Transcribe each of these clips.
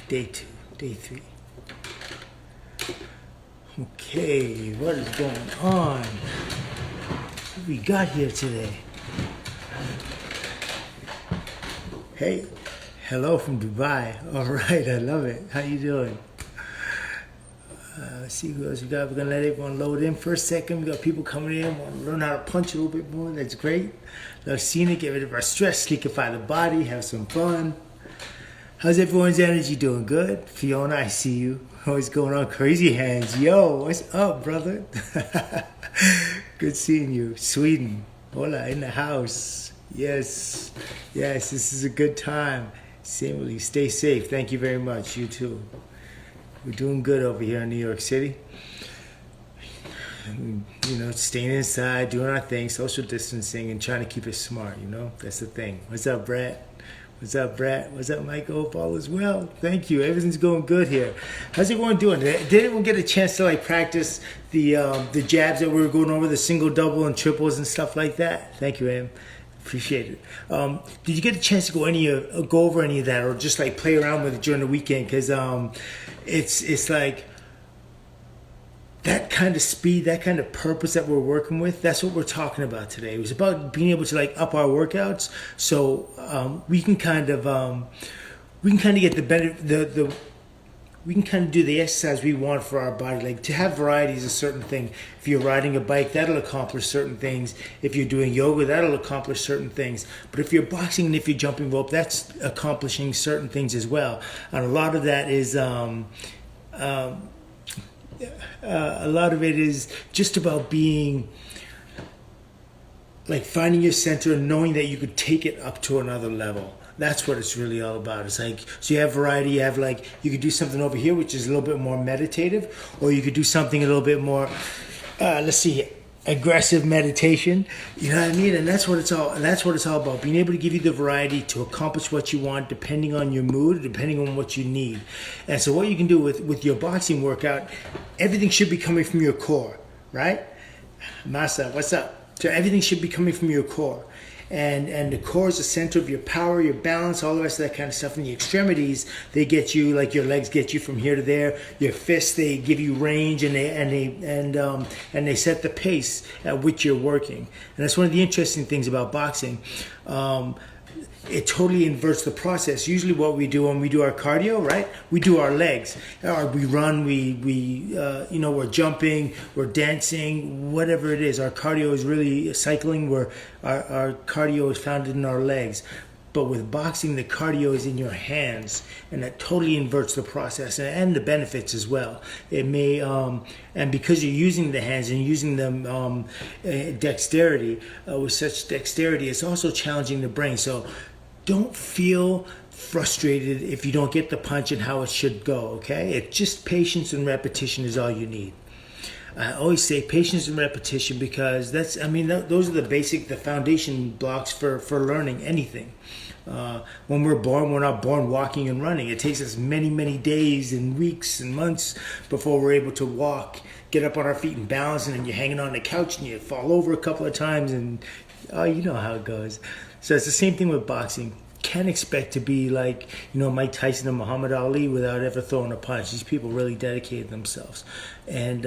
Day 2, day 3. Okay, what is going on? What we got here today? Hey, hello from Dubai. All right, I love it. How you doing? Let's see who else we got. We're gonna let everyone load in for a second. We got people coming in, want to learn how to punch a little bit more. That's great. Love seeing it. Get rid of our stress, liquefy the body, have some fun. How's everyone's energy doing? Good? Fiona, I see you. Always going on crazy hands. Yo, what's up, brother? Good seeing you. Sweden. Hola, in the house. Yes, this is a good time. Similarly, stay safe. Thank you very much. You too. We're doing good over here in New York City. You know, staying inside, doing our thing, social distancing, and trying to keep it smart, you know? That's the thing. What's up, Brett? What's up, Brett? What's up, Michael? Hope all is well. Thank you. Everything's going good here. How's everyone doing? Did anyone get a chance to practice the jabs that we were going over, the single, double, and triples and stuff like that? Thank you, Em. Appreciate it. Did you get a chance to go over any of that, or just play around with it during the weekend? Because it's like that kind of speed, that kind of purpose that we're working with. That's what we're talking about today. It was about being able to up our workouts, so we can kind of get the benefit. We can kind of do the exercise we want for our body. To have variety is a certain thing. If you're riding a bike, that'll accomplish certain things. If you're doing yoga, that'll accomplish certain things. But if you're boxing and if you're jumping rope, that's accomplishing certain things as well. And a lot of that is, a lot of it is just about being, finding your center and knowing that you could take it up to another level. That's what it's really all about. It's so you have variety. You have you could do something over here, which is a little bit more meditative, or you could do something a little bit more, aggressive meditation. You know what I mean? And that's what it's all about. Being able to give you the variety to accomplish what you want, depending on your mood, depending on what you need. And so what you can do with your boxing workout, everything should be coming from your core, right? Masa, what's up? So everything should be coming from your core. And the core is the center of your power, your balance, all the rest of that kind of stuff. And the extremities, they get you, your legs get you from here to there. Your fists, they give you range, and they set the pace at which you're working. And that's one of the interesting things about boxing. It totally inverts the process. Usually what we do when we do our cardio, right? We do our legs. Or we run, we're jumping, we're dancing, whatever it is. Our cardio is really cycling, where our cardio is founded in our legs. But with boxing, the cardio is in your hands, and that totally inverts the process and the benefits as well. It may, and because you're using the hands and using them dexterity, with such dexterity, it's also challenging the brain. So don't feel frustrated if you don't get the punch and how it should go, okay? It's just patience and repetition is all you need. I always say patience and repetition, because those are the foundation blocks for learning anything. When we're born, we're not born walking and running. It takes us many, many days and weeks and months before we're able to walk, get up on our feet and balance, and then you're hanging on the couch and you fall over a couple of times, and you know how it goes. So it's the same thing with boxing. Can't expect to be Mike Tyson and Muhammad Ali without ever throwing a punch. These people really dedicated themselves, and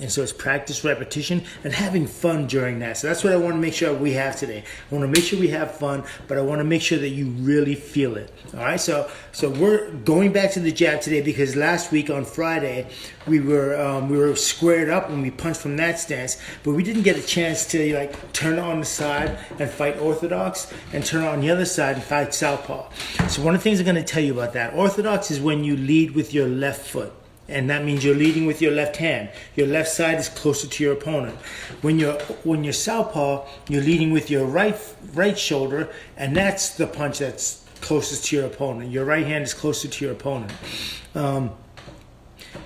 so it's practice, repetition, and having fun during that. So that's what I want to make sure we have today. I want to make sure we have fun, but I want to make sure that you really feel it. All right. So we're going back to the jab today, because last week on Friday we were squared up and we punched from that stance, but we didn't get a chance to turn on the side and fight orthodox, and turn on the other side and fight southpaw. So one of the things I'm going to tell you about that, orthodox is when you lead with your left foot, and that means you're leading with your left hand. Your left side is closer to your opponent. When you're southpaw, you're leading with your right shoulder, and that's the punch that's closest to your opponent. Your right hand is closer to your opponent.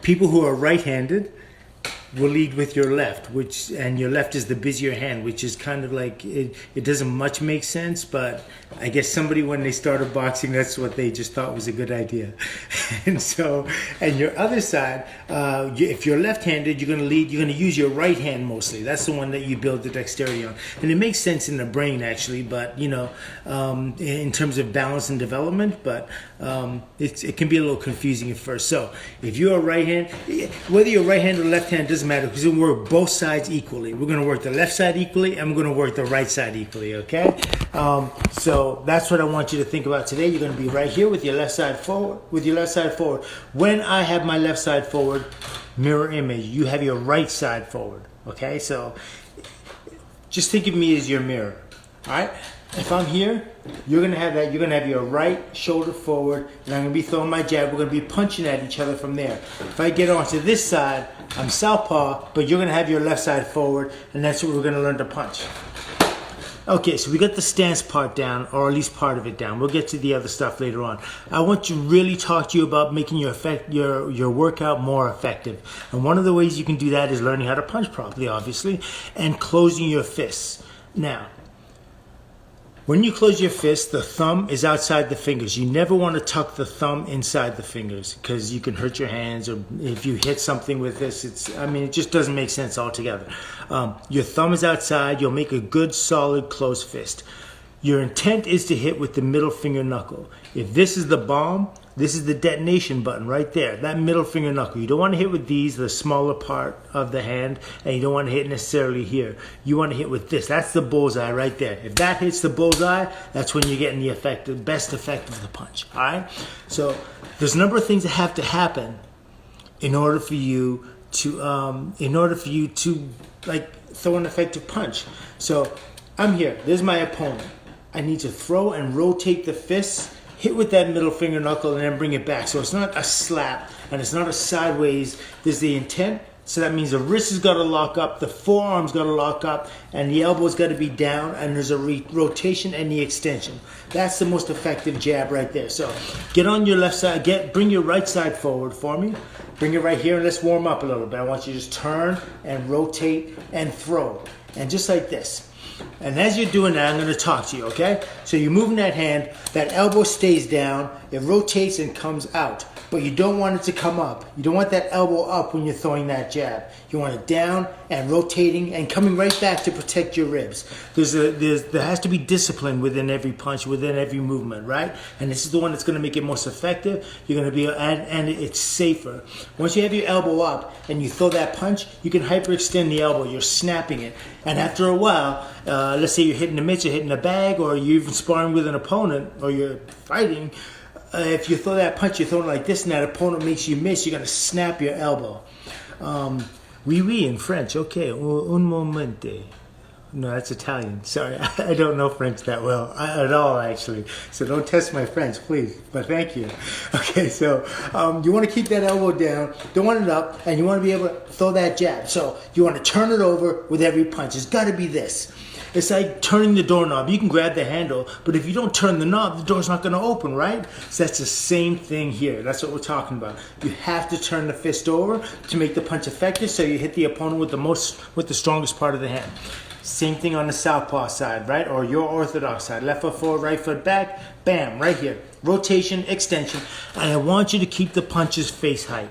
People who are right-handed, will lead with your left, and your left is the busier hand, which is kind of like it doesn't much make sense, but I guess somebody when they started boxing, that's what they just thought was a good idea. And your other side, if you're left-handed, you're going to use your right hand mostly. That's the one that you build the dexterity on, and it makes sense in the brain actually, but in terms of balance and development, but it can be a little confusing at first. So if you're a right hand, whether you're right hand or left hand doesn't matter, because we work both sides equally. We're going to work the left side equally, and we're going to work the right side equally, okay? So that's what I want you to think about today. You're going to be right here with your left side forward. When I have my left side forward, mirror image, you have your right side forward, okay? So just think of me as your mirror, all right? If I'm here, you're going to have that. You're going to have your right shoulder forward, and I'm going to be throwing my jab. We're going to be punching at each other from there. If I get onto this side, I'm southpaw, but you're going to have your left side forward, and that's what we're going to learn to punch. Okay, so we got the stance part down, or at least part of it down. We'll get to the other stuff later on. I want to really talk to you about making your workout more effective. And one of the ways you can do that is learning how to punch properly, obviously, and closing your fists. Now, when you close your fist, the thumb is outside the fingers. You never want to tuck the thumb inside the fingers because you can hurt your hands, or if you hit something with this, it just doesn't make sense altogether. Your thumb is outside. You'll make a good, solid, closed fist. Your intent is to hit with the middle finger knuckle. If this is the bomb, this is the detonation button right there, that middle finger knuckle. You don't want to hit with these, the smaller part of the hand, and you don't want to hit necessarily here. You want to hit with this. That's the bullseye right there. If that hits the bullseye, that's when you're getting the best effect of the punch. All right? So there's a number of things that have to happen in order for you to throw an effective punch. So I'm here. There's my opponent. I need to throw and rotate the fists, hit with that middle finger knuckle, and then bring it back. So it's not a slap, and it's not a sideways. There's the intent. So that means the wrist has got to lock up, the forearm's got to lock up, and the elbow's got to be down, and there's a rotation and the extension. That's the most effective jab right there. So get on your left side. Bring your right side forward for me. Bring it right here, and let's warm up a little bit. I want you to just turn and rotate and throw. And just like this. And as you're doing that, I'm going to talk to you, okay? So you're moving that hand, that elbow stays down, it rotates and comes out. But you don't want it to come up. You don't want that elbow up when you're throwing that jab. You want it down and rotating and coming right back to protect your ribs. There has to be discipline within every punch, within every movement, right? And this is the one that's going to make it most effective. You're going to be, and it's safer. Once you have your elbow up and you throw that punch, you can hyperextend the elbow. You're snapping it. And after a while, let's say you're hitting the mitts, you're hitting a bag, or you're even sparring with an opponent, or you're fighting. If you throw that punch, you're throwing it like this, and that opponent makes you miss, you're going to snap your elbow. Oui, in French. Okay, un momente. No, that's Italian. Sorry, I don't know French that well at all, actually. So don't test my French, please. But thank you. Okay, so you want to keep that elbow down, don't want it up, and you want to be able to throw that jab. So you want to turn it over with every punch. It's got to be this. It's like turning the doorknob. You can grab the handle, but if you don't turn the knob, the door's not going to open, right? So that's the same thing here. That's what we're talking about. You have to turn the fist over to make the punch effective, so you hit the opponent with the strongest part of the hand. Same thing on the southpaw side, right? Or your orthodox side. Left foot forward, right foot back. Bam, right here. Rotation, extension. And I want you to keep the punches face height.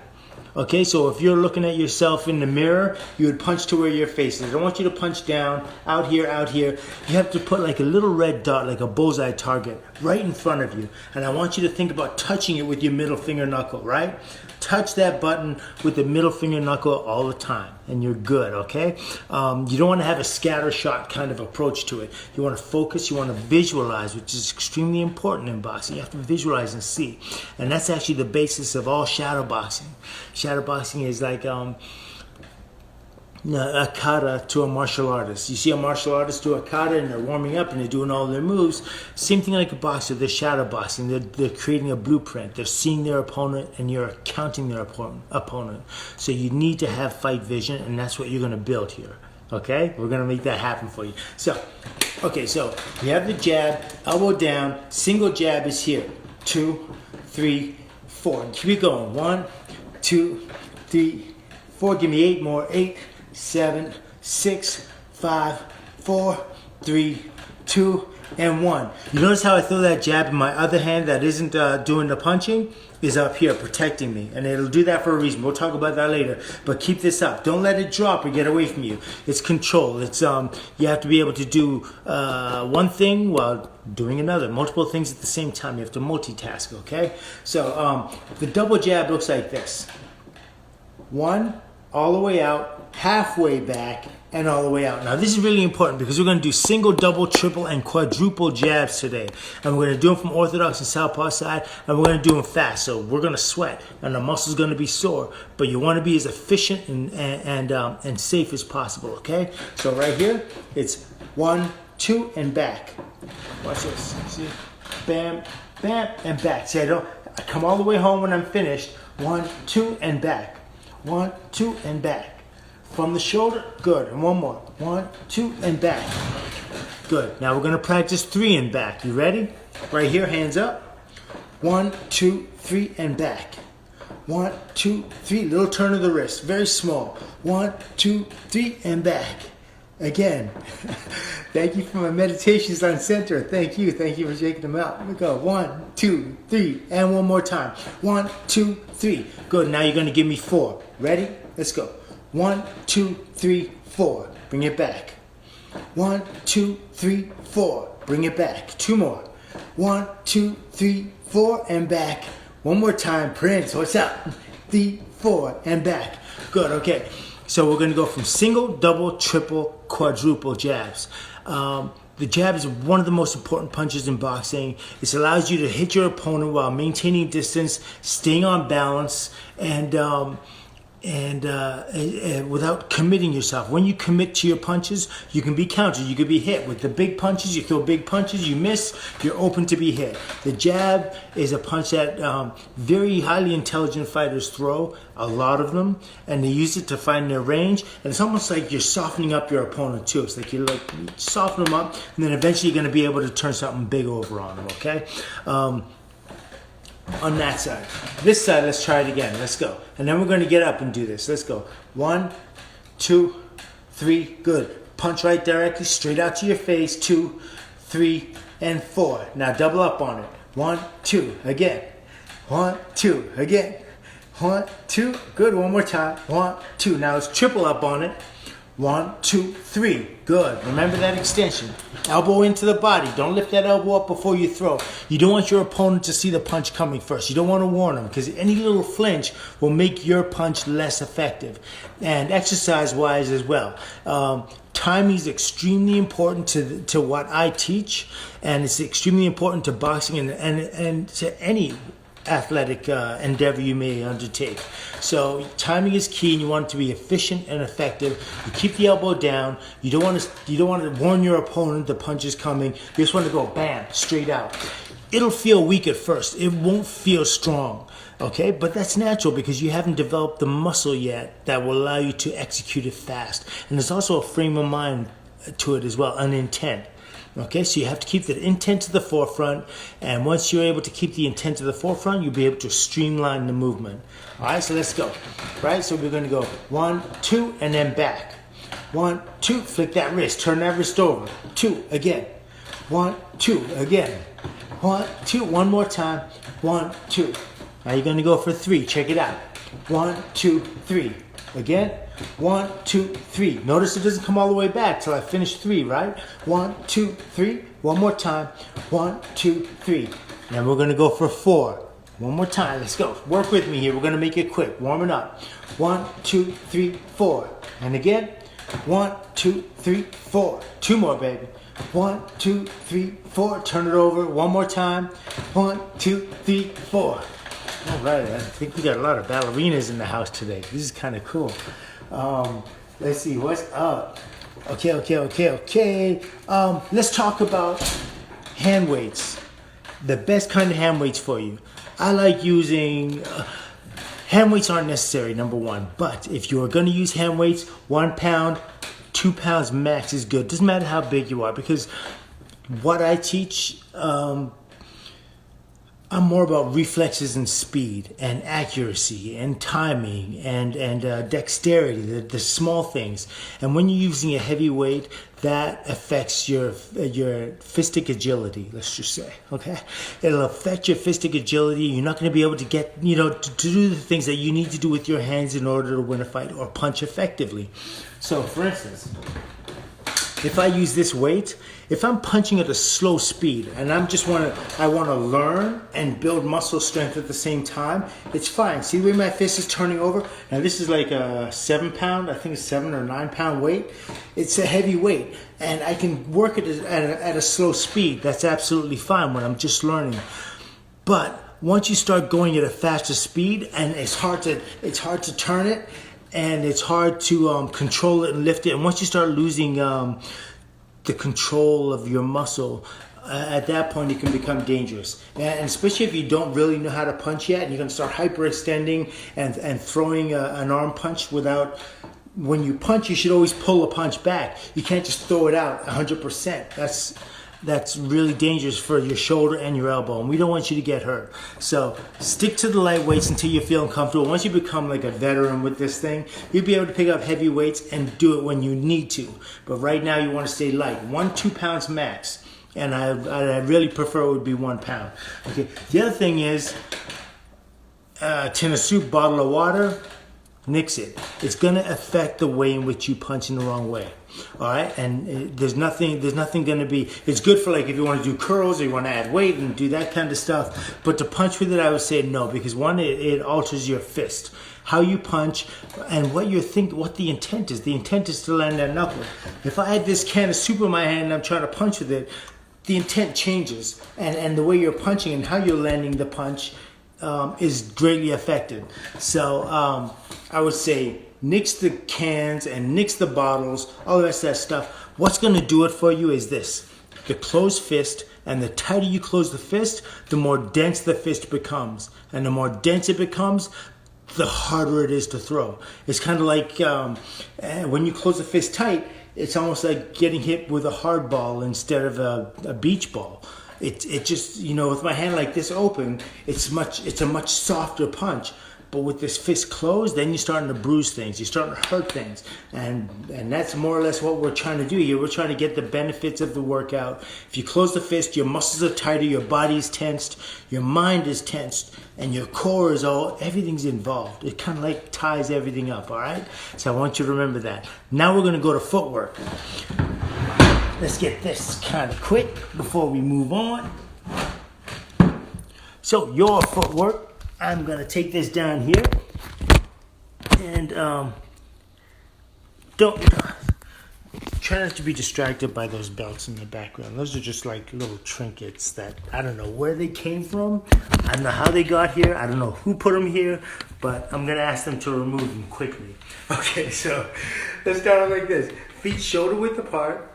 Okay, so if you're looking at yourself in the mirror, you would punch to where your face is. I don't want you to punch down, out here, out here. You have to put like a little red dot, like a bullseye target, right in front of you. And I want you to think about touching it with your middle finger knuckle, right? Touch that button with the middle finger knuckle all the time, and you're good, okay? You don't want to have a scatter shot kind of approach to it. You want to focus, you want to visualize, which is extremely important in boxing. You have to visualize and see. And that's actually the basis of all shadow boxing. Shadow boxing is like a kata to a martial artist. You see a martial artist do a kata and they're warming up and they're doing all their moves. Same thing like a boxer, they're shadow boxing. They're creating a blueprint. They're seeing their opponent and you're counting their opponent. So you need to have fight vision, and that's what you're going to build here. Okay? We're going to make that happen for you. So you have the jab, elbow down, single jab is here. 2, 3, 4. And keep it going. 1, 2, 3, 4. Give me 8 more. 8, 7, 6, 5, 4, 3, 2, and 1. You notice how I throw that jab in my other hand that isn't doing the punching? Is up here protecting me, and it'll do that for a reason. We'll talk about that later, but keep this up. Don't let it drop or get away from you. It's control. It's you have to be able to do one thing while doing another, multiple things at the same time. You have to multitask, okay? So the double jab looks like this. 1 all the way out, halfway back, and all the way out. Now this is really important because we're going to do single, double, triple, and quadruple jabs today. And we're going to do them from orthodox and southpaw side, and we're going to do them fast. So we're going to sweat, and the muscle's going to be sore. But you want to be as efficient and safe as possible, okay? So right here, it's 1, 2, and back. Watch this. See? Bam, bam, and back. See, I come all the way home when I'm finished. 1, 2, and back. 1, 2, and back. From the shoulder, good. And one more. 1, 2, and back. Good. Now we're going to practice 3 and back. You ready? Right here, hands up. 1, 2, 3, and back. 1, 2, 3. Little turn of the wrist. Very small. 1, 2, 3, and back. Again. Thank you for my meditations on center. Thank you. Thank you for shaking them out. Let me go. 1, 2, 3. And one more time. 1, 2, 3. Good. Now you're going to give me 4. Ready? Let's go. 1, 2, 3, 4. Bring it back. 1, 2, 3, 4. Bring it back. 2 more. 1, 2, 3, 4, and back. One more time. Prince, what's up? 3, 4, and back. Good, okay. So we're going to go from single, double, triple, quadruple jabs. The jab is one of the most important punches in boxing. It allows you to hit your opponent while maintaining distance, staying on balance, and without committing yourself. When you commit to your punches, you can be countered. You can be hit. With the big punches, you throw big punches, you miss, you're open to be hit. The jab is a punch that very highly intelligent fighters throw, a lot of them, and they use it to find their range. And it's almost like you're softening up your opponent too. It's like you soften them up, and then eventually you're going to be able to turn something big over on them, okay? On that side. This side, let's try it again. Let's go. And then we're going to get up and do this. Let's go. 1, 2, 3. Good. Punch right directly, straight out to your face. 2, 3, and 4. Now double up on it. 1, 2. Again. 1, 2. Again. 1, 2. Good. One more time. 1, 2. Now let's triple up on it. 1, 2, 3. Good. Remember that extension. Elbow into the body. Don't lift that elbow up before you throw. You don't want your opponent to see the punch coming first. You don't want to warn them because any little flinch will make your punch less effective. And exercise-wise as well. Timing is extremely important to what I teach, and it's extremely important to boxing and to any athletic endeavor you may undertake. So timing is key, and you want it to be efficient and effective. You keep the elbow down. You don't want to warn your opponent the punch is coming. You just want to go bam, straight out. It'll feel weak at first. It won't feel strong. Okay, but that's natural because you haven't developed the muscle yet that will allow you to execute it fast. And there's also a frame of mind to it as well, an intent. Okay, so you have to keep the intent to the forefront, and once you're able to keep the intent to the forefront, you'll be able to streamline the movement. All right, so let's go. Right, so we're going to go 1, 2, and then back. 1, 2, flick that wrist, turn that wrist over. 2, again. 1, 2, again. 1, 2, one more time. 1, 2. Now you're going to go for 3. Check it out. 1, 2, 3. Again. 1, 2, 3. Notice it doesn't come all the way back till I finish 3, right? 1, 2, 3. One more time. 1, 2, 3. Now we're going to go for 4. One more time. Let's go. Work with me here. We're going to make it quick. Warming up. 1, 2, 3, 4. And again. 1, 2, 3, 4. 2 more, baby. 1, 2, 3, 4. Turn it over. One more time. 1, 2, 3, 4. All right. I think we got a lot of ballerinas in the house today. This is kind of cool. Let's see what's up. Okay. Let's talk about hand weights. The best kind of hand weights for you. I like using hand weights aren't necessary, number one. But if you are going to use hand weights, 1 pound, 2 pounds max is good. Doesn't matter how big you are, because what I teach, I'm more about reflexes and speed and accuracy and timing and dexterity, the small things. And when you're using a heavy weight, that affects your fistic agility, let's just say, okay? It'll affect your fistic agility. You're not going to be able to get, to do the things that you need to do with your hands in order to win a fight or punch effectively. So, for instance, if I use this weight, if I'm punching at a slow speed and I want to learn and build muscle strength at the same time, it's fine. See the way my fist is turning over? Now this is like a 7 pound, I think it's 7 or 9 pound weight. It's a heavy weight and I can work it at a slow speed. That's absolutely fine when I'm just learning. But once you start going at a faster speed and it's hard to turn it, and it's hard to control it and lift it. And once you start losing the control of your muscle, at that point it can become dangerous. And especially if you don't really know how to punch yet, and you're going to start hyperextending and throwing an arm punch without. When you punch, you should always pull a punch back. You can't just throw it out 100%. That's really dangerous for your shoulder and your elbow, and we don't want you to get hurt. So stick to the light weights until you're feeling comfortable. Once you become like a veteran with this thing, you'll be able to pick up heavy weights and do it when you need to. But right now you want to stay light, 1-2 pounds max, and I really prefer it would be 1 pound. Okay. The other thing is tin of soup, bottle of water, nix it. It's going to affect the way in which you punch in the wrong way. All right, and there's nothing going to be. It's good for like if you want to do curls or you want to add weight and do that kind of stuff. But to punch with it, I would say no, because one, it alters your fist, how you punch, and what the intent is. The intent is to land that knuckle. If I had this can of soup in my hand and I'm trying to punch with it, the intent changes, and the way you're punching and how you're landing the punch is greatly affected. So I would say nix the cans and nix the bottles, all the rest of that stuff. What's going to do it for you is this: the closed fist, and the tighter you close the fist, the more dense the fist becomes. And the more dense it becomes, the harder it is to throw. It's kind of like when you close the fist tight, it's almost like getting hit with a hard ball instead of a beach ball. It just, with my hand like this open, it's a much softer punch. But with this fist closed, then you're starting to bruise things. You're starting to hurt things. And that's more or less what we're trying to do here. We're trying to get the benefits of the workout. If you close the fist, your muscles are tighter, your body's tensed, your mind is tensed, and your core is everything's involved. It kind of like ties everything up, all right? So I want you to remember that. Now we're going to go to footwork. Let's get this kind of quick before we move on. So your footwork. I'm going to take this down here and don't try not to be distracted by those belts in the background. Those are just like little trinkets that I don't know where they came from. I don't know how they got here. I don't know who put them here, but I'm going to ask them to remove them quickly. Okay, so let's start like this. Feet shoulder width apart.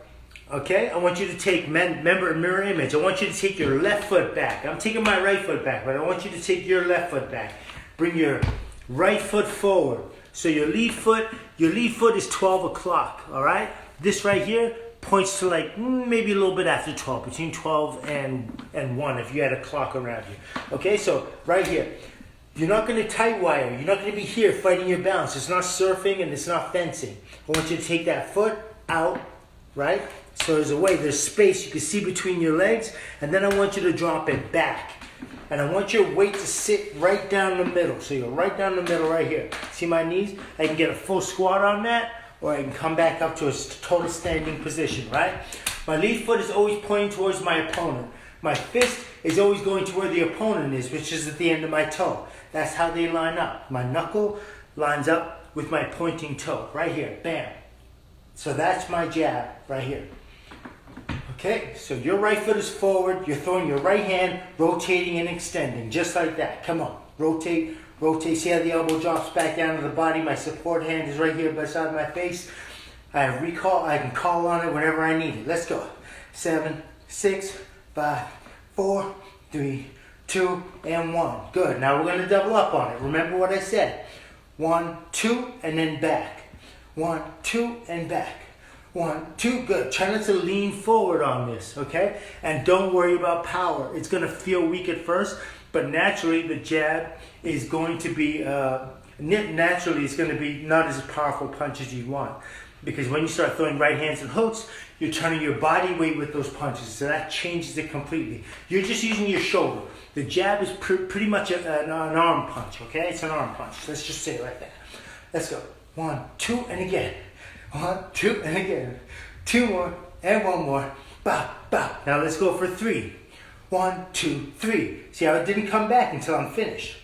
Okay, I want you to take, remember mirror image, I want you to take your left foot back. I'm taking my right foot back, but I want you to take your left foot back. Bring your right foot forward. So your lead foot is 12 o'clock, all right? This right here points to like maybe a little bit after 12, between 12 and 1 if you had a clock around you. Okay, so right here. You're not going to tight wire. You're not going to be here fighting your balance. It's not surfing and it's not fencing. I want you to take that foot out, right? So there's space you can see between your legs, and then I want you to drop it back. And I want your weight to sit right down the middle. So you're right down the middle right here. See my knees? I can get a full squat on that, or I can come back up to a total standing position, right? My lead foot is always pointing towards my opponent. My fist is always going to where the opponent is, which is at the end of my toe. That's how they line up. My knuckle lines up with my pointing toe, right here, bam. So that's my jab right here. Okay, so your right foot is forward, you're throwing your right hand, rotating and extending, just like that. Come on, rotate, rotate. See how the elbow drops back down to the body? My support hand is right here beside my face. I can call on it whenever I need it. Let's go. 7, 6, 5, 4, 3, 2, and 1. Good, now we're gonna double up on it. Remember what I said. 1, 2, and then back. 1, 2, and back. 1, 2, good. Try not to lean forward on this, okay? And don't worry about power. It's gonna feel weak at first, but naturally the jab is going to be, naturally it's gonna be not as powerful punch as you want. Because when you start throwing right hands and hooks, you're turning your body weight with those punches, so that changes it completely. You're just using your shoulder. The jab is pretty much an arm punch, okay? It's an arm punch. Let's just say it like that. Let's go. 1, 2, and again. 1, 2, and again. 2 more, and 1 more. Bow, bow. Now let's go for 3. 1, 2, 3. See how it didn't come back until I'm finished.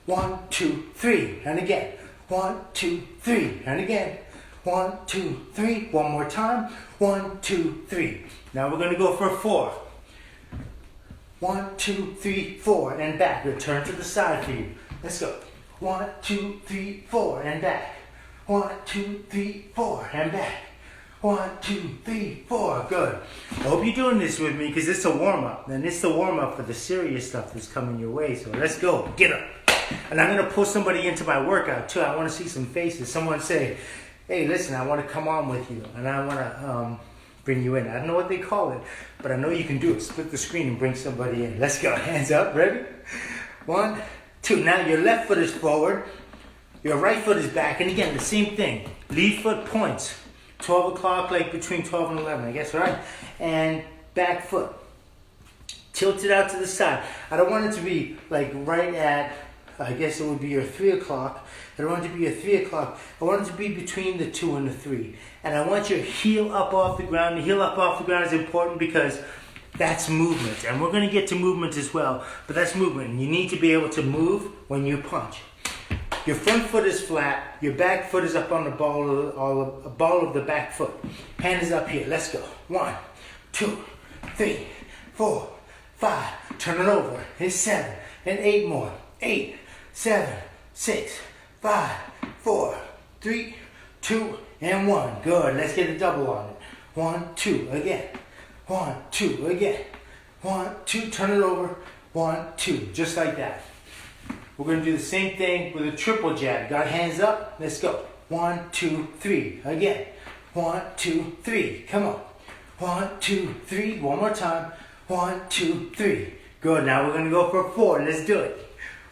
1, 2, 3, and again. 1, 2, 3, and again. 1, 2, 3. One more time. 1, 2, 3. Now we're going to go for 4. 1, 2, 3, 4, and back. Return to the side for you. Let's go. 1, 2, 3, 4, and back. 1, 2, 3, 4, and back. 1, 2, 3, 4. Good. I hope you're doing this with me because it's a warm-up. And it's the warm-up for the serious stuff that's coming your way. So let's go. Get up. And I'm going to pull somebody into my workout too. I want to see some faces. Someone say, hey, listen, I want to come on with you. And I want to bring you in. I don't know what they call it, but I know you can do it. Split the screen and bring somebody in. Let's go. Hands up. Ready? 1, 2. Now your left foot is forward. Your right foot is back. And again, the same thing. Lead foot points. 12 o'clock, like between 12 and 11, I guess, right? And back foot. Tilt it out to the side. I don't want it to be like right at, I guess it would be your 3 o'clock. I don't want it to be your 3 o'clock. I want it to be between the 2 and the 3. And I want your heel up off the ground. The heel up off the ground is important because that's movement. And we're going to get to movement as well. But that's movement. You need to be able to move when you punch. Your front foot is flat. Your back foot is up on the ball of the back foot. Hand is up here. Let's go. 1, 2, 3, 4, 5. Turn it over. It's 7 and 8 more. 8, 7, 6, 5, 4, 3, 2, and 1. Good. Let's get a double on it. 1, 2, again. 1, 2, again. 1, 2, turn it over. 1, 2, just like that. We're going to do the same thing with a triple jab. Got hands up? Let's go. 1, 2, 3. Again. 1, 2, 3. Come on. 1, 2, 3. One more time. 1, 2, 3. Good. Now we're going to go for 4. Let's do it.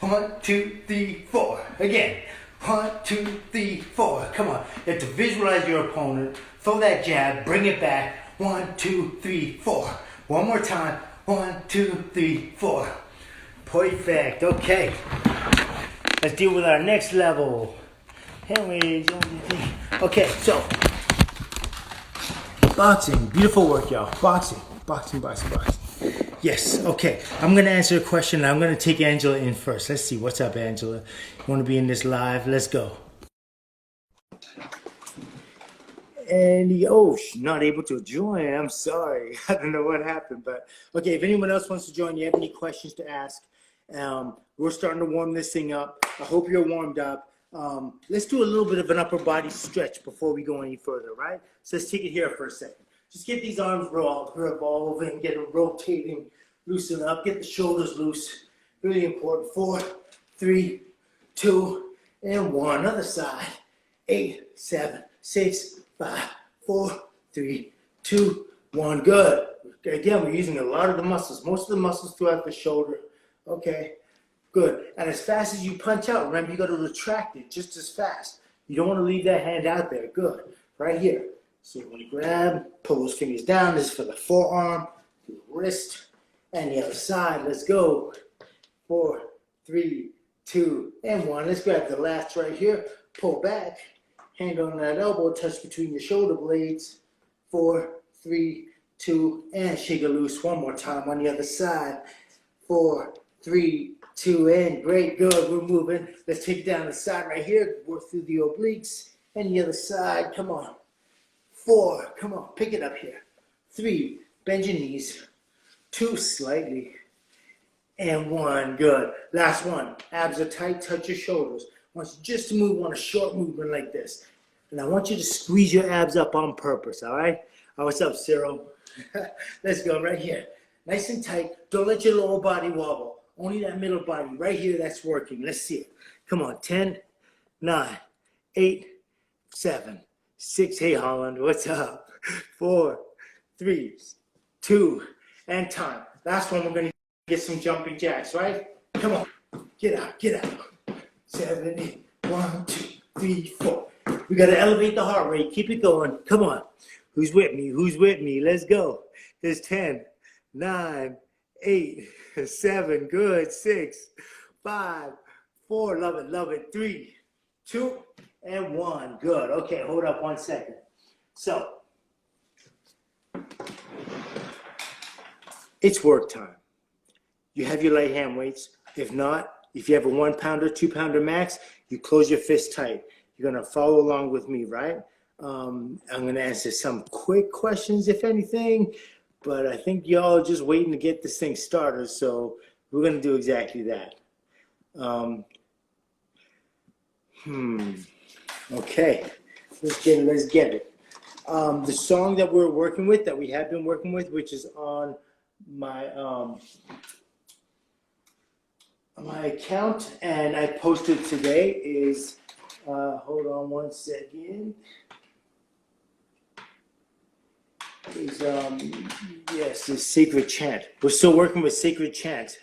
1, 2, 3, 4. Again. 1, 2, 3, 4. Come on. You have to visualize your opponent. Throw that jab. Bring it back. 1, 2, 3, 4. One more time. 1, 2, 3, 4. Perfect. Okay. Let's deal with our next level. Okay, so boxing. Beautiful work, y'all. Boxing. Boxing, boxing, boxing. Yes, okay. I'm going to answer a question. I'm going to take Angela in first. Let's see. What's up, Angela? You want to be in this live? Let's go. And she's not able to join. I'm sorry. I don't know what happened, but okay. If anyone else wants to join, you have any questions to ask? We're starting to warm this thing up. I hope you're warmed up. Let's do a little bit of an upper body stretch before we go any further, right? So let's take it here for a second. Just get these arms revolving, get them rotating, loosen up, get the shoulders loose. Really important. 4, 3, 2, and 1. Other side. 8, 7, 6, 5, 4, 3, 2, 1. Good. Again, we're using a lot of the muscles. Most of the muscles throughout the shoulder. Okay. Good. And as fast as you punch out, remember you got to retract it just as fast. You don't want to leave that hand out there. Good. Right here. So you want to grab, pull those fingers down. This is for the forearm, the wrist, and the other side. Let's go. 4, 3, 2, and 1. Let's grab the lats right here. Pull back. Hand on that elbow, touch between your shoulder blades. 4, 3, 2, and shake it loose. One more time on the other side. 4, 3, 2, and great. Good. We're moving. Let's take it down the side right here. Work through the obliques. And the other side. Come on. 4. Come on. Pick it up here. 3. Bend your knees. 2. Slightly. And 1. Good. Last one. Abs are tight. Touch your shoulders. I want you just to move on a short movement like this. And I want you to squeeze your abs up on purpose, all right? Oh, what's up, Cyril? Let's go right here. Nice and tight. Don't let your lower body wobble. Only that middle body right here that's working. Let's see it. Come on. 10, 9, 8, 7, 6. Hey, Holland, what's up? 4, 3, 2, and time. Last one, we're going to get some jumping jacks, right? Come on. Get out, get out. 7, 8, 1, 2, 3, 4. We got to elevate the heart rate. Keep it going. Come on. Who's with me? Who's with me? Let's go. There's 10, 9, 8, 7. Good. 6, 5, 4. Love it. 3, 2, and 1. Good. Okay, hold up 1 second. So, it's work time. You have your light hand weights. If not, if you have a 1 pounder, 2 pounder max, you close your fist tight. You're going to follow along with me, right? I'm going to answer some quick questions, if anything, but I think y'all are just waiting to get this thing started, so we're going to do exactly that. Okay, let's get it. The song that we're working with, that we have been working with, which is on my account, and I posted today, is hold on 1 second. Yes, it's Sacred Chant. We're still working with Sacred Chant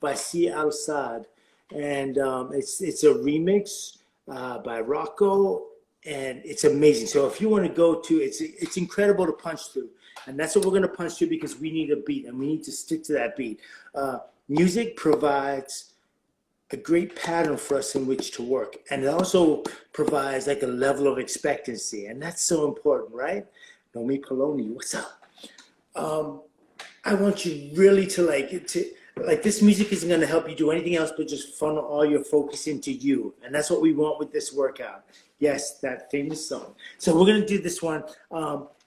by C. Al-Sad, and it's a remix by Rocco, and it's amazing. So if you want to go to, it's incredible to punch through, and that's what we're going to punch through, because we need a beat, and we need to stick to that beat. Music provides a great pattern for us in which to work, and it also provides like a level of expectancy, and that's so important, right? Nomi Poloni, what's up? I want you really to like this music isn't going to help you do anything else but just funnel all your focus into you, and that's what we want with this workout. Yes, that famous song. So we're going to do this one.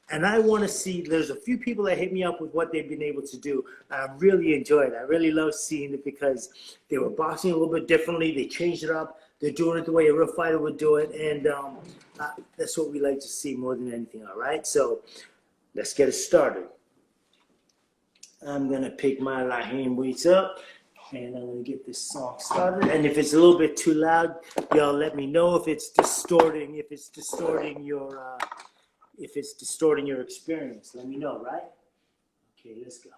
And I want to see, there's a few people that hit me up with what they've been able to do. I really enjoyed it. I really love seeing it, because they were boxing a little bit differently. They changed it up. They're doing it the way a real fighter would do it. And that's what we like to see more than anything, all right? So let's get it started. I'm going to pick my light hand weights up, and I'm going to get this song started. And if it's a little bit too loud, y'all let me know if it's distorting your experience. Let me know, right? Okay, let's go.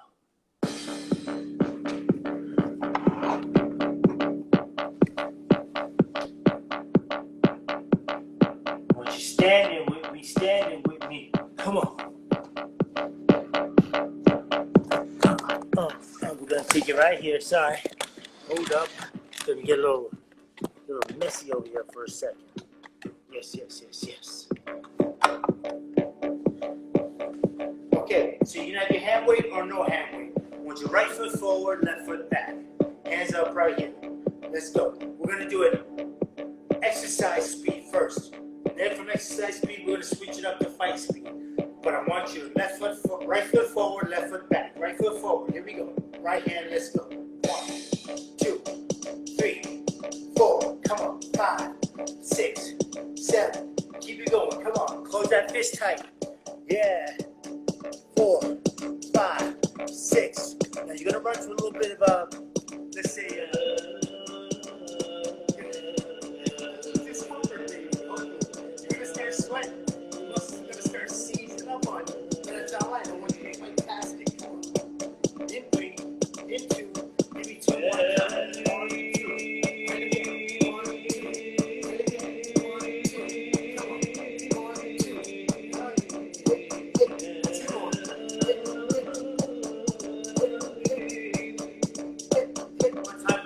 I want you standing with me. Come on. We're gonna take it right here. Sorry. Hold up. It's gonna get a little messy over here for a second. Yes. Okay, so you can have your hand weight or no hand weight. I want your right foot forward, left foot back. Hands up right here. Let's go. We're going to do it exercise speed first. Then from exercise speed, we're going to switch it up to fight speed. But I want you right foot forward, left foot back. Right foot forward. Here we go. Right hand, let's go. 1, 2, 3, 4. Come on. 5, 6, 7. Keep it going. Come on. Close that fist tight. Yeah. 4, 5, 6. Now you're gonna run through a little bit of let's say discomfort, baby. You're gonna start sweating. Muscles are gonna start seizing up on you. And that's all right. I want you to make fantastic. In 3, in 2, maybe 2, 1, 2. Time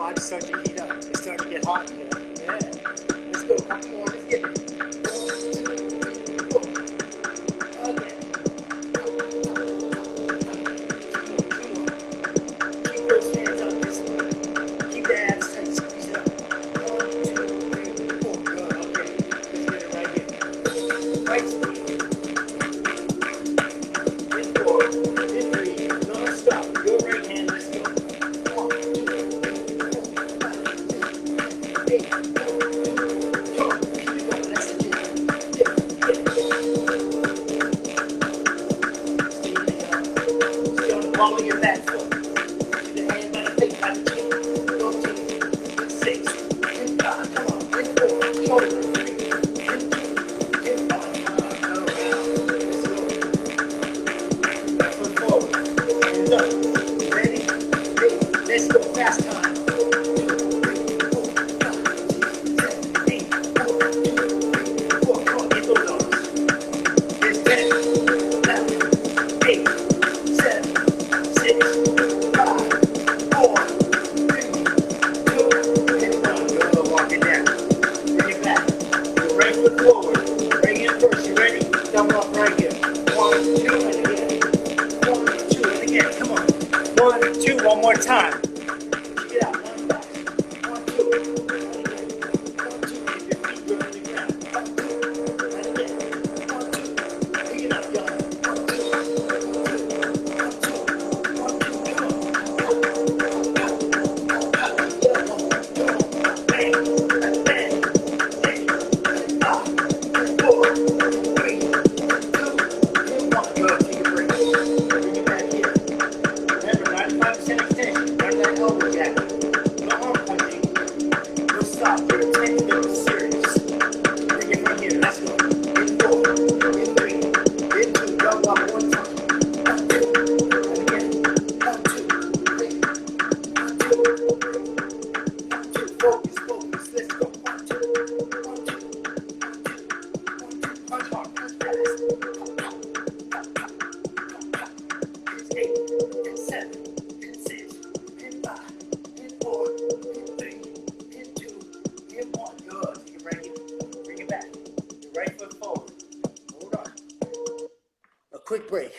heart starts to heat up. It starts to get hot. Yeah. Let's go. Come on, let's get it. Okay. Keep those hands up this way. Keep the abs tight. Squeeze it up. 1, 2, 3, 4. Good. Okay. Let's get it right here. Right speed. In 4. In 3. Non-stop. Your right hand. Let's go. 1, 2, 3, 4, 5, 6, 8. Come on. Keep it going. That's the key. Stay on the ball of your back foot. Keep the hand by the face, by the chin. Go to 6 and 5. Come on. And 4. Shoulder. 3 and 2 and 5. Around. Let's go. Back foot forward. Hands up. Ready? Ready. Let's go. Fast time. 2, 3, 4, 5, 6, 7, 8. 4, 2, 3, 4. Come on. Get those arms. It's 10, 11, 8, 7, 6, 5, 4, 3, 2, and 1. Good. Walk it down. Bring it back. Your right foot forward. Bring it first. You ready? Double up right here. 1, 2, and again. 1, 2, and again. Come on. 1, 2. One more time. Kick it out. 1 back. 1, 2, and again. 1, 2. Keep your feet going to the ground. 1, 2, and again. 1, 2. Pick it up, y'all. 1, 2, 1, 2, 1, 2. Come on. Bang, and bang. 6, 5, 4, 3, 2, and 1. Good. Take a break. Bring it back here. Remember, 95% extension. Run that elbow jack. No arm punching. No stop. Your attention is serious. Bring it from here. Let's go. In 4, in 3, in 2. Double up 1 time. 1, 2, and again. 1, 2, 3. 1, 2, 3. 1, 2. Focus, focus. Let's go. 1, 2, 1, 2, 1, 2, 1, 2. Punch hard, punch fast. It's 8, and 7, and 6, and 5, and 4, and 3, and 2, and 1. Good. You can bring it back. Your right foot forward. Hold on. A quick break.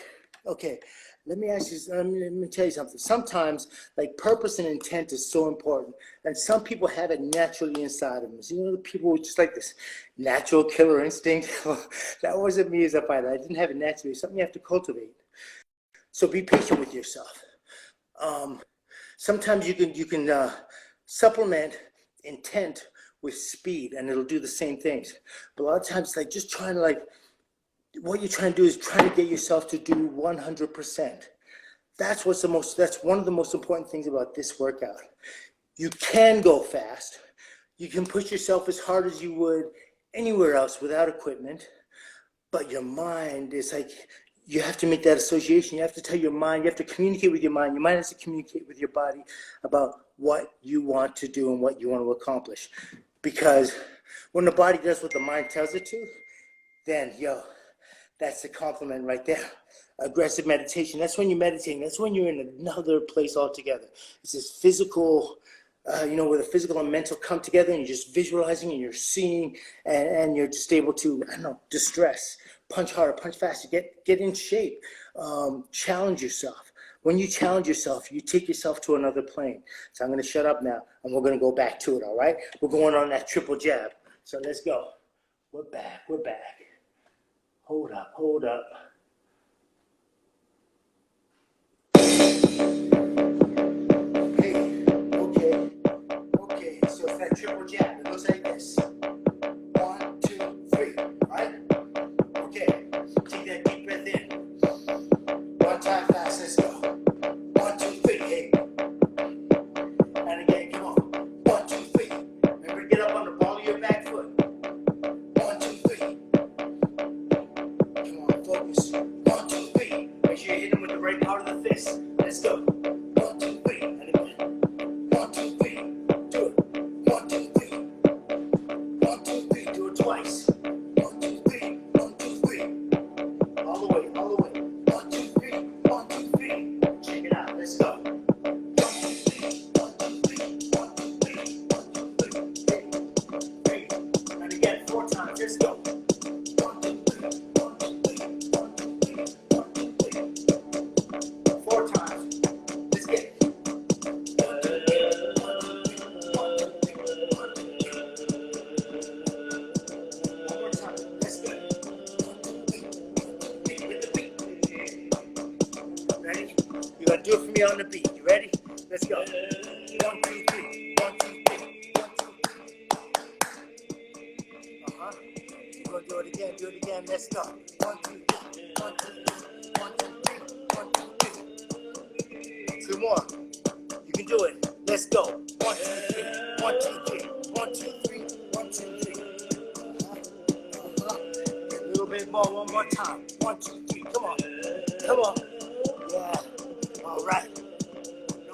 Okay, let me ask you, let me tell you something. Sometimes, like, purpose and intent is so important, and some people have it naturally inside of them. So, you know, the people who just like this natural killer instinct. That wasn't me as a fighter. I didn't have it naturally. It's something you have to cultivate. So be patient with yourself. Sometimes you can supplement intent with speed, and it'll do the same things. But a lot of times, like, just trying to, like, what you're trying to do is trying to get yourself to do 100%. That's one of the most important things about this workout. You can go fast. You can push yourself as hard as you would anywhere else without equipment. But your mind is like, you have to make that association. You have to tell your mind, you have to communicate with your mind. Your mind has to communicate with your body about what you want to do and what you want to accomplish. Because when the body does what the mind tells it to, then, that's the compliment right there. Aggressive meditation. That's when you're meditating. That's when you're in another place altogether. It's this physical, where the physical and mental come together, and you're just visualizing and you're seeing, and you're just able to, distress, punch harder, punch faster, get in shape, challenge yourself. When you challenge yourself, you take yourself to another plane. So I'm going to shut up now, and we're going to go back to it, all right? We're going on that triple jab. So let's go. We're back. Hold up. Okay, so it's that triple jab. It looks like this. 1, 2, 3, right? Okay, take that deep breath in. 1 time fast, let's go. 1, 2, 3, hey. And again, come on. 1, 2, 3. Remember to get up on the ball of your back foot. 1, 2, 3. Come on, focus. 1, 2, 3. Make sure you hit him with the right part of the fist. Let's go. Let's go. 1, 2, 3. 1, 2, 3. 1, 2, 3. You're gonna do it again. Do it again. Let's go. 1, 2, 3. 1, 2, 3. 1, 2, 3. 1, 2, 3. 2 more. You can do it. Let's go. 1, 2, 3. 1, 2, 3. 1, 2, 3. 1, 2, 3. A little bit more. One more time. 1, 2, 3. Come on. Come on. Yeah. All right.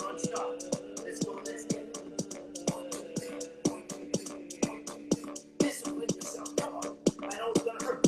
Non-stop. Let's go. Let's get it. 1, 2, 3. 1, 2, 3. 1, 2, 3. Discipline yourself. Come on. I know it's gonna hurt.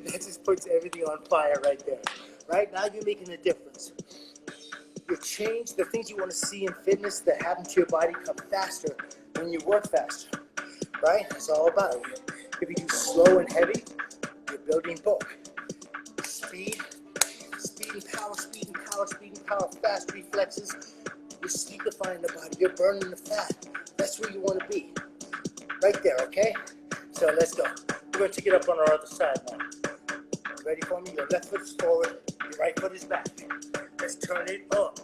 That just puts everything on fire right there. Right now you're making a difference. You change the things you want to see in fitness that happen to your body come faster when you work faster. Right? It's all about it. If you do slow and heavy, you're building bulk. Speed and power, speed and power, speed and power, fast reflexes. You're sleepifying the body. You're burning the fat. That's where you want to be. Right there, okay? So let's go. We're going to take it up on our other side now. Ready for me? Your left foot is forward. Your right foot is back. Let's turn it up.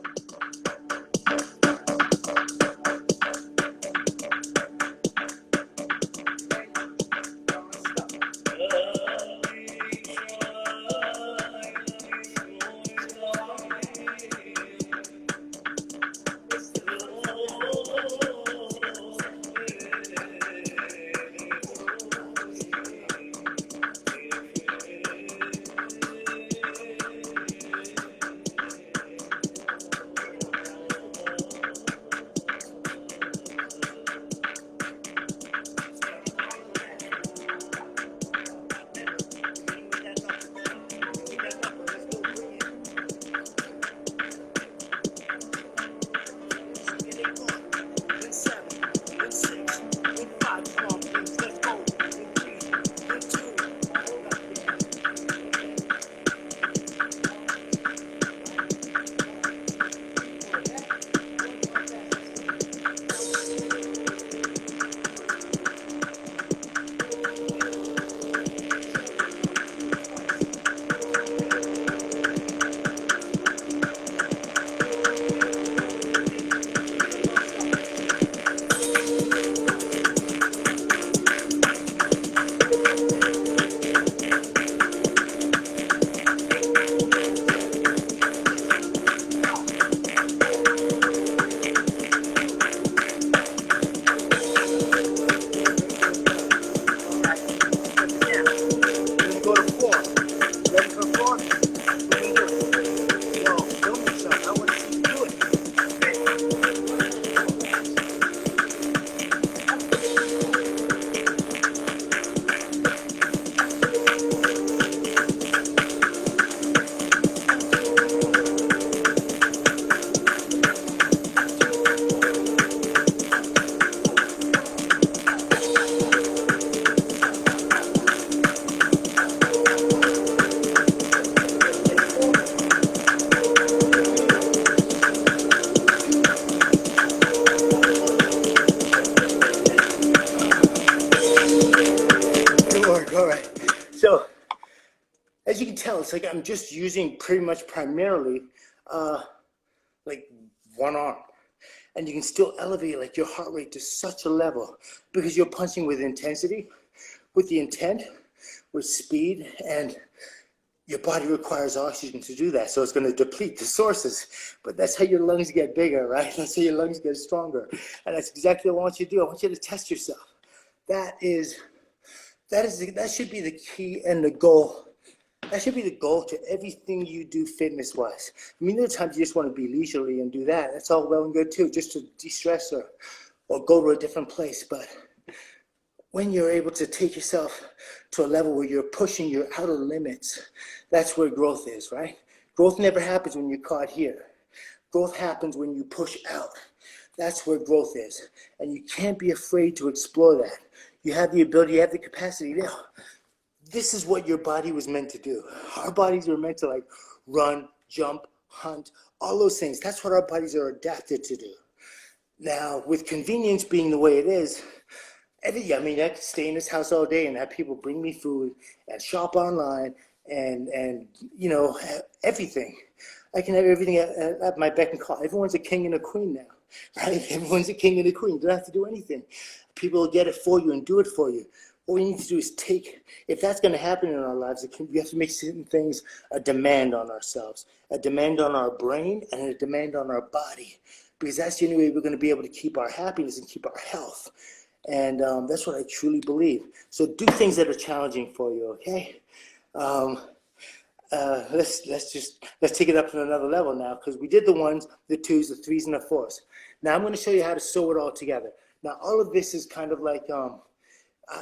All right. So as you can tell, it's like I'm just using pretty much primarily like one arm. And you can still elevate like your heart rate to such a level because you're punching with intensity, with the intent, with speed, and your body requires oxygen to do that. So it's going to deplete the sources. But that's how your lungs get bigger, right? That's how your lungs get stronger. And that's exactly what I want you to do. I want you to test yourself. That should be the key and the goal. That should be the goal to everything you do fitness-wise. I mean, there are times you just want to be leisurely and do that. That's all well and good too, just to de-stress or go to a different place. But when you're able to take yourself to a level where you're pushing your outer limits, that's where growth is, right? Growth never happens when you're caught here. Growth happens when you push out. That's where growth is. And you can't be afraid to explore that. You have the ability, you have the capacity. this is what your body was meant to do. Our bodies were meant to like run, jump, hunt, all those things. That's what our bodies are adapted to do. Now, with convenience being the way it is, I could stay in this house all day and have people bring me food and shop online and everything. I can have everything at my beck and call. Everyone's a king and a queen now, right? Everyone's a king and a queen. You don't have to do anything. People will get it for you and do it for you. What we need to do is if that's going to happen in our lives, we have to make certain things a demand on ourselves, a demand on our brain, and a demand on our body, because that's the only way we're going to be able to keep our happiness and keep our health. And that's what I truly believe. So do things that are challenging for you, okay? Let's take it up to another level now, because we did the ones, the twos, the threes, and the fours. Now I'm going to show you how to sew it all together. Now all of this is kind of like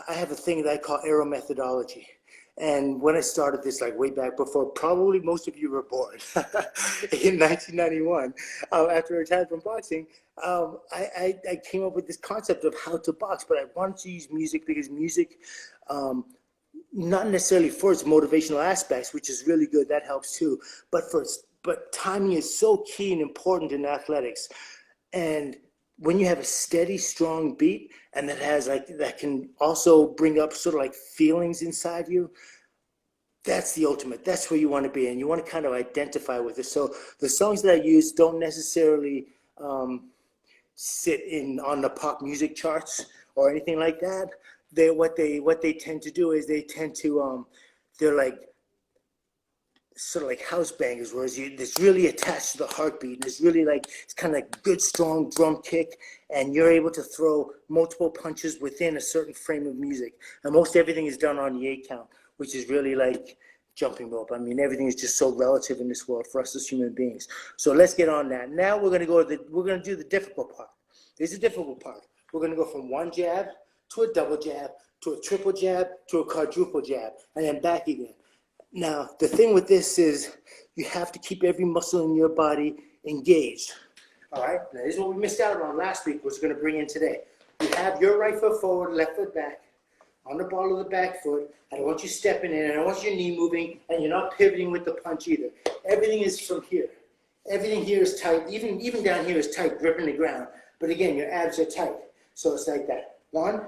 I have a thing that I call arrow methodology. And when I started this, like way back before, probably most of you were born, in 1991, after I retired from boxing, I came up with this concept of how to box, but I wanted to use music because music, not necessarily for its motivational aspects, which is really good, that helps too, but timing is so key and important in athletics. And when you have a steady, strong beat, and that can also bring up sort of like feelings inside you, that's the ultimate. That's where you want to be, and you want to kind of identify with it. So the songs that I use don't necessarily sit on the pop music charts or anything like that. What they tend to do is they're like sort of like house bangers, whereas it's really attached to the heartbeat, and it's really like, it's kind of like good strong drum kick, and you're able to throw multiple punches within a certain frame of music. And most everything is done on the 8 count, which is really like jumping rope. I mean, everything is just so relative in this world for us as human beings. So let's get on that. Now we're going to do the difficult part. This is the difficult part. We're going to go from one jab to a double jab to a triple jab to a quadruple jab, and then back again. Now, the thing with this is you have to keep every muscle in your body engaged. All right? Now, this is what we missed out on last week, which we're going to bring in today. You have your right foot forward, left foot back, on the ball of the back foot. I don't want you stepping in, and I don't want your knee moving, and you're not pivoting with the punch either. Everything is from here. Everything here is tight. Even down here is tight, gripping the ground. But again, your abs are tight. So it's like that. 1,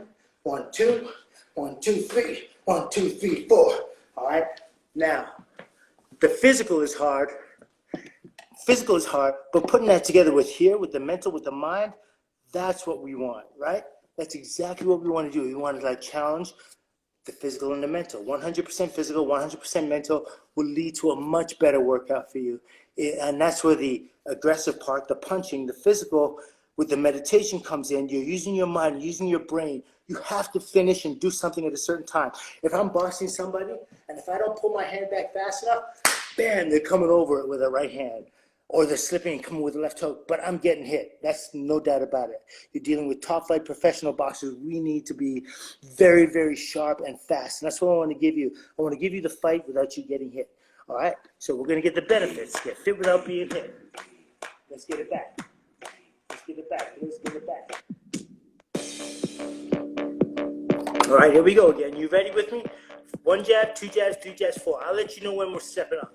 1, 2, 1, 2, 3, 1, 2, 3, 4. All right? Now, the physical is hard. Physical is hard, but putting that together with the mental, with the mind, that's what we want, right? That's exactly what we want to do. We want to like challenge the physical and the mental. 100% physical, 100% mental will lead to a much better workout for you. And that's where the aggressive part, the punching, the physical, with the meditation comes in. You're using your mind, using your brain. You have to finish and do something at a certain time. If I'm boxing somebody, and if I don't pull my hand back fast enough, bam, they're coming over it with a right hand. Or they're slipping and coming with a left hook, but I'm getting hit. That's no doubt about it. You're dealing with top-flight professional boxers. We need to be very, very sharp and fast. And that's what I want to give you. I want to give you the fight without you getting hit. All right? So we're going to get the benefits. Get fit without being hit. Let's get it back. Let's get it back. Let's get it back. All right, here we go again. You ready with me? 1 jab, 2 jabs, 3 jabs, 4. I'll let you know when we're stepping up.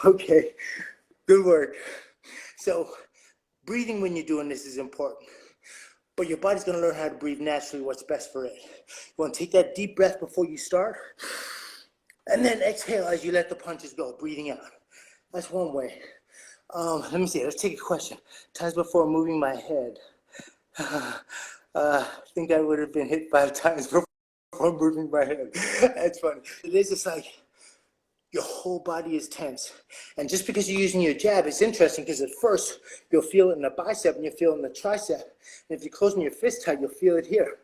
Okay, good work. So breathing when you're doing this is important, but your body's gonna learn how to breathe naturally, what's best for it. You wanna take that deep breath before you start, and then exhale as you let the punches go, breathing out. That's one way. Let me see, let's take a question. Times before moving my head. I think I would have been hit 5 times before moving my head. That's funny. It is just like your whole body is tense. And just because you're using your jab, it's interesting because at first you'll feel it in the bicep and you'll feel it in the tricep. And if you're closing your fist tight, you'll feel it here.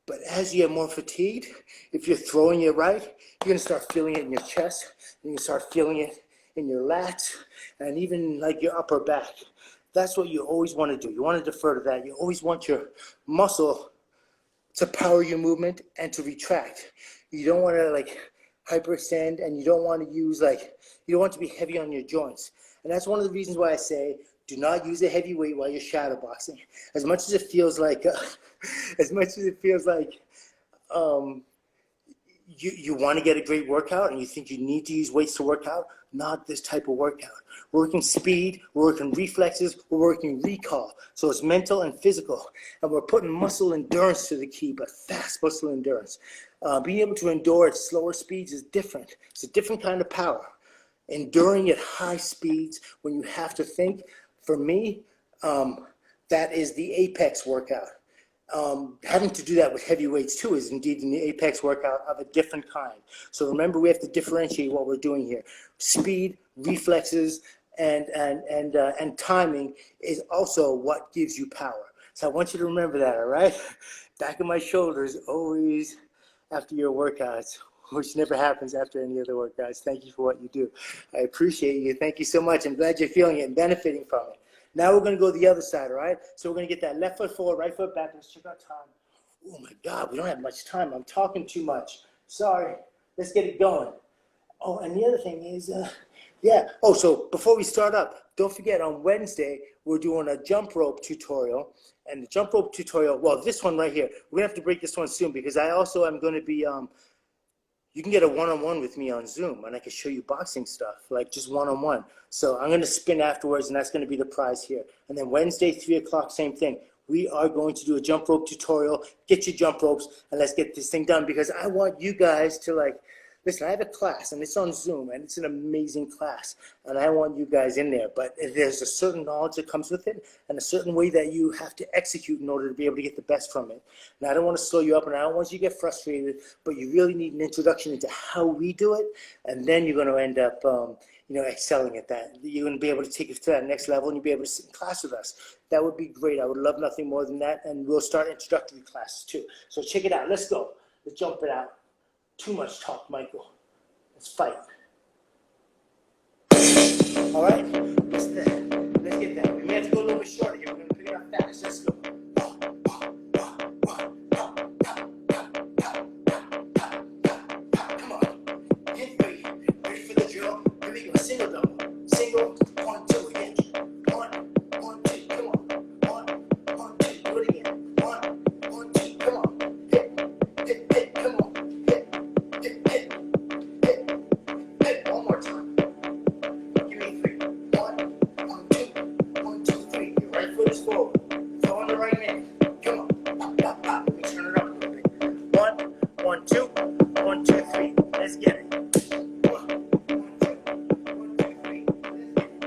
But as you get more fatigued, if you're throwing your right, you're going to start feeling it in your chest, and you start feeling it in your lats, and even like your upper back. That's what you always want to do. You want to defer to that. You always want your muscle to power your movement and to retract. You don't want to like hyperextend, and you don't want to use you don't want to be heavy on your joints. And that's one of the reasons why I say do not use a heavy weight while you're shadowboxing. As much as it feels like you want to get a great workout and you think you need to use weights to work out, not this type of workout. We're working speed, we're working reflexes, we're working recall. So it's mental and physical. And we're putting muscle endurance to the key, but fast muscle endurance. Being able to endure at slower speeds is different. It's a different kind of power. Enduring at high speeds when you have to think, for me, that is the apex workout. Having to do that with heavy weights too is indeed an apex workout of a different kind. So remember, we have to differentiate what we're doing here. Speed, reflexes, and timing is also what gives you power. So I want you to remember that, all right? Back of my shoulders always after your workouts, which never happens after any other workouts. Thank you for what you do. I appreciate you. Thank you so much. I'm glad you're feeling it and benefiting from it. Now we're going to go the other side, all right? So we're going to get that left foot forward, right foot back. Let's check our time. Oh, my God, we don't have much time. I'm talking too much. Sorry. Let's get it going. Oh, and the other thing is, Oh, so before we start up, don't forget on Wednesday, we're doing a jump rope tutorial. And the jump rope tutorial, well, this one right here, we're going to have to break this one soon because I also am going to be you can get a one-on-one with me on Zoom, and I can show you boxing stuff, like just one-on-one. So I'm going to spin afterwards, and that's going to be the prize here. And then Wednesday, 3 o'clock, same thing. We are going to do a jump rope tutorial. Get your jump ropes, and let's get this thing done because I want you guys to listen, I have a class, and it's on Zoom, and it's an amazing class, and I want you guys in there. But there's a certain knowledge that comes with it and a certain way that you have to execute in order to be able to get the best from it. And I don't want to slow you up, and I don't want you to get frustrated, but you really need an introduction into how we do it, and then you're going to end up excelling at that. You're going to be able to take it to that next level, and you'll be able to sit in class with us. That would be great. I would love nothing more than that, and we'll start introductory classes too. So check it out. Let's go. Let's jump it out. Too much talk, Michael. Let's fight. All right? Let's get that. We may have to go a little bit shorter here. We're going to pick it up fast. Let's go. Come on. Get ready. Ready for the drill? Here we go. Single double. Single. 1, 2 again. 1, 1, 2. Come on. 1, 1, 2. Do it again. 1, 1, 2. Come on. Hit. Hit. Hit. Come on. Hit. Hit. Hit. Hit. Hit. One more time. Give me 3. 1, 1, 2. 1, 2, 3. Your right foot is forward. Throw on the right hand. Come on. Pop, pop, pop. Let me turn it up a little bit. 1, 1, 2. 1, 2, 3. Let's get it. 1, 1, 2. 1, 2, 3. Let's get it.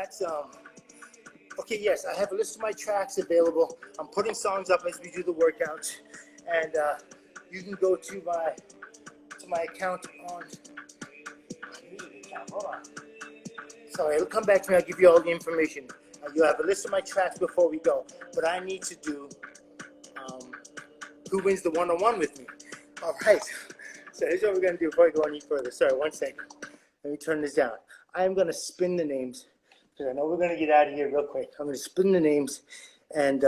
that's okay. Yes, I have a list of my tracks available. I'm putting songs up as we do the workouts, and you can go to my account on. Hold on. Sorry, it'll come back to me. I'll give you all the information. You'll have a list of my tracks before we go. But I need to do who wins the one-on-one with me. All right. So here's what we're going to do before I go any further. Sorry, 1 second. Let me turn this down. I'm going to spin the names because I know we're going to get out of here real quick. I'm going to spin the names, and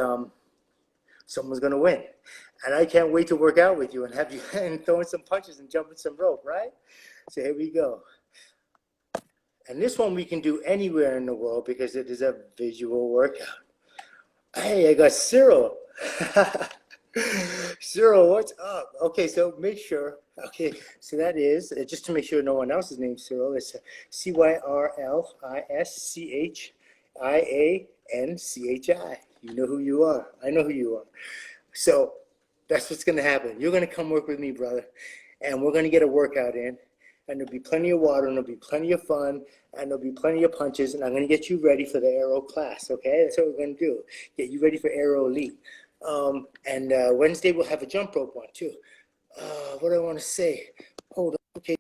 someone's going to win. And I can't wait to work out with you and have you and throwing some punches and jumping some rope, right? So here we go. And this one we can do anywhere in the world because it is a visual workout. Hey, I got Cyril. Cyril, what's up? Okay, so make sure. Okay, so that is, just to make sure no one else's name Cyril, it's CYRLISCHIANCHI. You know who you are. I know who you are. So that's what's going to happen. You're going to come work with me, brother, and we're going to get a workout in. And there'll be plenty of water, and there'll be plenty of fun, and there'll be plenty of punches, and I'm going to get you ready for the aero class, okay? That's what we're going to do, get you ready for aero elite. And Wednesday we'll have a jump rope one, too. What do I want to say? Hold on, okay.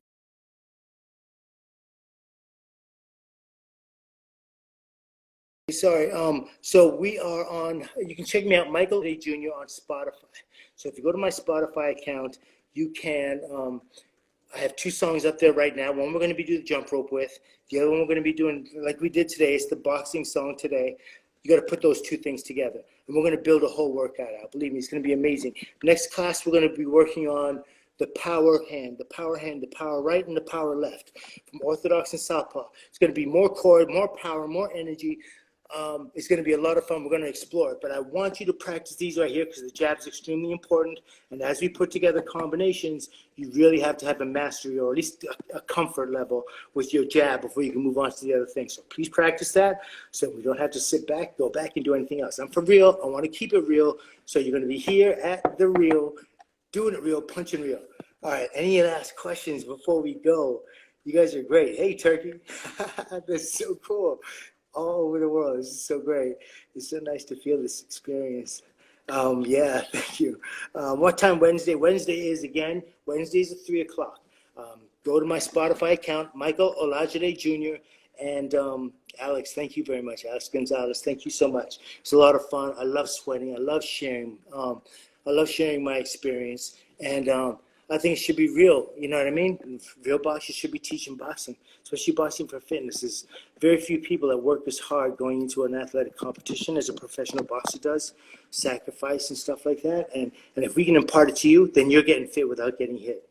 Sorry, so we are on, you can check me out, Michael A. Jr. on Spotify. So if you go to my Spotify account, you can... I have 2 songs up there right now. One we're going to be doing the jump rope with. The other one we're going to be doing, like we did today, it's the boxing song today. You got to put those 2 things together. And we're going to build a whole workout out. Believe me, it's going to be amazing. Next class, we're going to be working on the power hand, the power right and the power left, from orthodox and southpaw. It's going to be more core, more power, more energy. It's going to be a lot of fun. We're going to explore it. But I want you to practice these right here because the jab is extremely important. And as we put together combinations, you really have to have a mastery or at least a comfort level with your jab before you can move on to the other things. So please practice that so we don't have to sit back, go back and do anything else. I'm for real. I want to keep it real. So you're going to be here at the real, doing it real, punching real. All right. Any last questions before we go? You guys are great. Hey, Turkey. That's so cool. All over the world. This is so great. It's so nice to feel this experience. Yeah, thank you. What time Wednesday? Wednesday is, again, Wednesdays at 3 o'clock. Go to my Spotify account, Michael Olajide Jr. And Alex, thank you very much. Alex Gonzalez, thank you so much. It's a lot of fun. I love sweating. I love sharing. I love sharing my experience. And I think it should be real. You know what I mean? Real boxers should be teaching boxing, especially boxing for fitness. There's very few people that work as hard going into an athletic competition as a professional boxer does, sacrifice and stuff like that. And if we can impart it to you, then you're getting fit without getting hit.